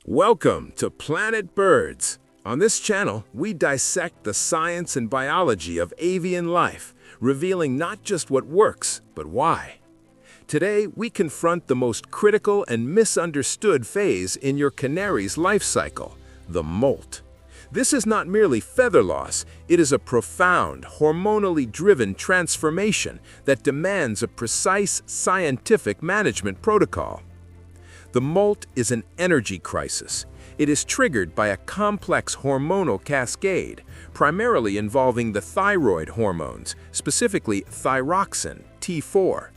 Welcome to Planet Birds. On this channel, we dissect the science and biology of avian life, revealing not just what works, but why. Today, we confront the most critical and misunderstood phase in your canary's life cycle, the molt. This is not merely feather loss, it is a profound, hormonally driven transformation that demands a precise scientific management protocol. The molt is an energy crisis. It is triggered by a complex hormonal cascade, primarily involving the thyroid hormones, specifically thyroxine, T4.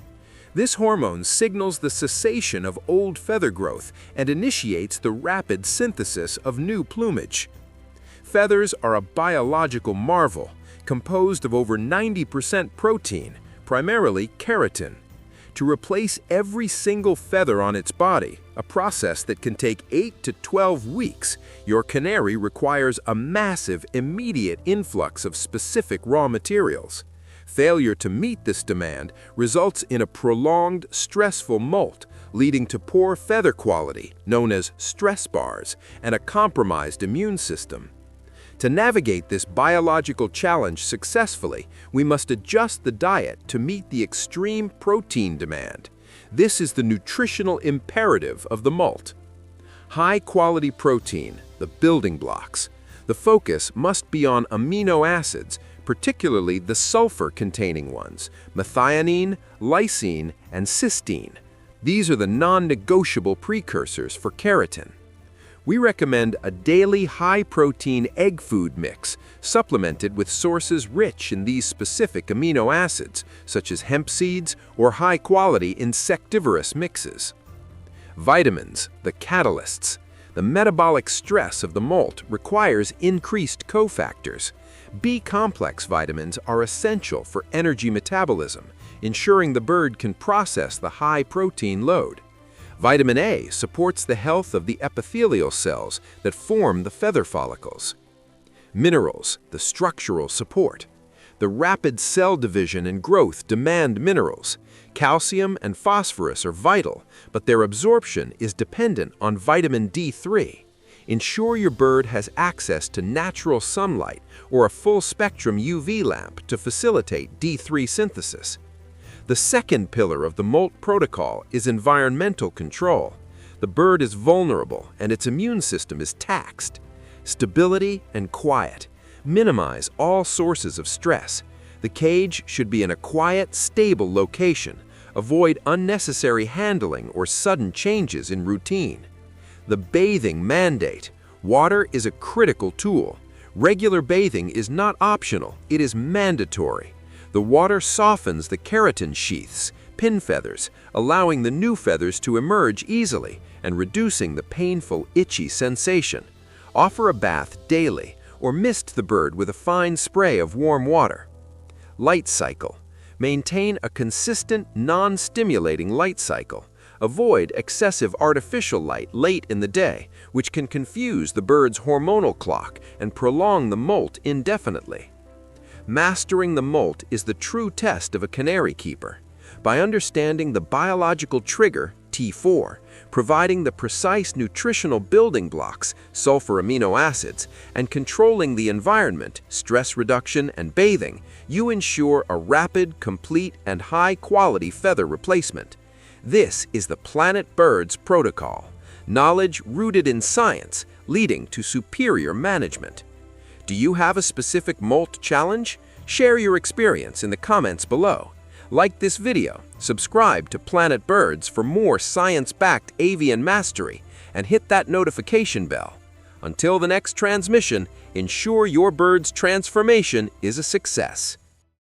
This hormone signals the cessation of old feather growth and initiates the rapid synthesis of new plumage. Feathers are a biological marvel, composed of over 90% protein, primarily keratin. To replace every single feather on its body, a process that can take 8 to 12 weeks, your canary requires a massive, immediate influx of specific raw materials. Failure to meet this demand results in a prolonged, stressful molt, leading to poor feather quality, known as stress bars, and a compromised immune system. To navigate this biological challenge successfully, we must adjust the diet to meet the extreme protein demand. This is the nutritional imperative of the molt. High-quality protein, the building blocks. The focus must be on amino acids, particularly the sulfur-containing ones, methionine, lysine, and cysteine. These are the non-negotiable precursors for keratin. We recommend a daily high-protein egg food mix, supplemented with sources rich in these specific amino acids, such as hemp seeds or high-quality insectivorous mixes. Vitamins, the catalysts. The metabolic stress of the molt requires increased cofactors. B-complex vitamins are essential for energy metabolism, ensuring the bird can process the high-protein load. Vitamin A supports the health of the epithelial cells that form the feather follicles. Minerals, the structural support. The rapid cell division and growth demand minerals. Calcium and phosphorus are vital, but their absorption is dependent on vitamin D3. Ensure your bird has access to natural sunlight or a full-spectrum UV lamp to facilitate D3 synthesis. The second pillar of the molt protocol is environmental control. The bird is vulnerable and its immune system is taxed. Stability and quiet. Minimize all sources of stress. The cage should be in a quiet, stable location. Avoid unnecessary handling or sudden changes in routine. The bathing mandate. Water is a critical tool. Regular bathing is not optional, it is mandatory. The water softens the keratin sheaths, pin feathers, allowing the new feathers to emerge easily and reducing the painful, itchy sensation. Offer a bath daily or mist the bird with a fine spray of warm water. Light cycle. Maintain a consistent, non-stimulating light cycle. Avoid excessive artificial light late in the day, which can confuse the bird's hormonal clock and prolong the molt indefinitely. Mastering the molt is the true test of a canary keeper. By understanding the biological trigger, T4, providing the precise nutritional building blocks, sulfur amino acids, and controlling the environment, stress reduction, and bathing, you ensure a rapid, complete, and high-quality feather replacement. This is the Planet Birds protocol, knowledge rooted in science, leading to superior management. Do you have a specific molt challenge? Share your experience in the comments below. Like this video, subscribe to Planet Birds for more science-backed avian mastery, and hit that notification bell. Until the next transmission, ensure your bird's transformation is a success.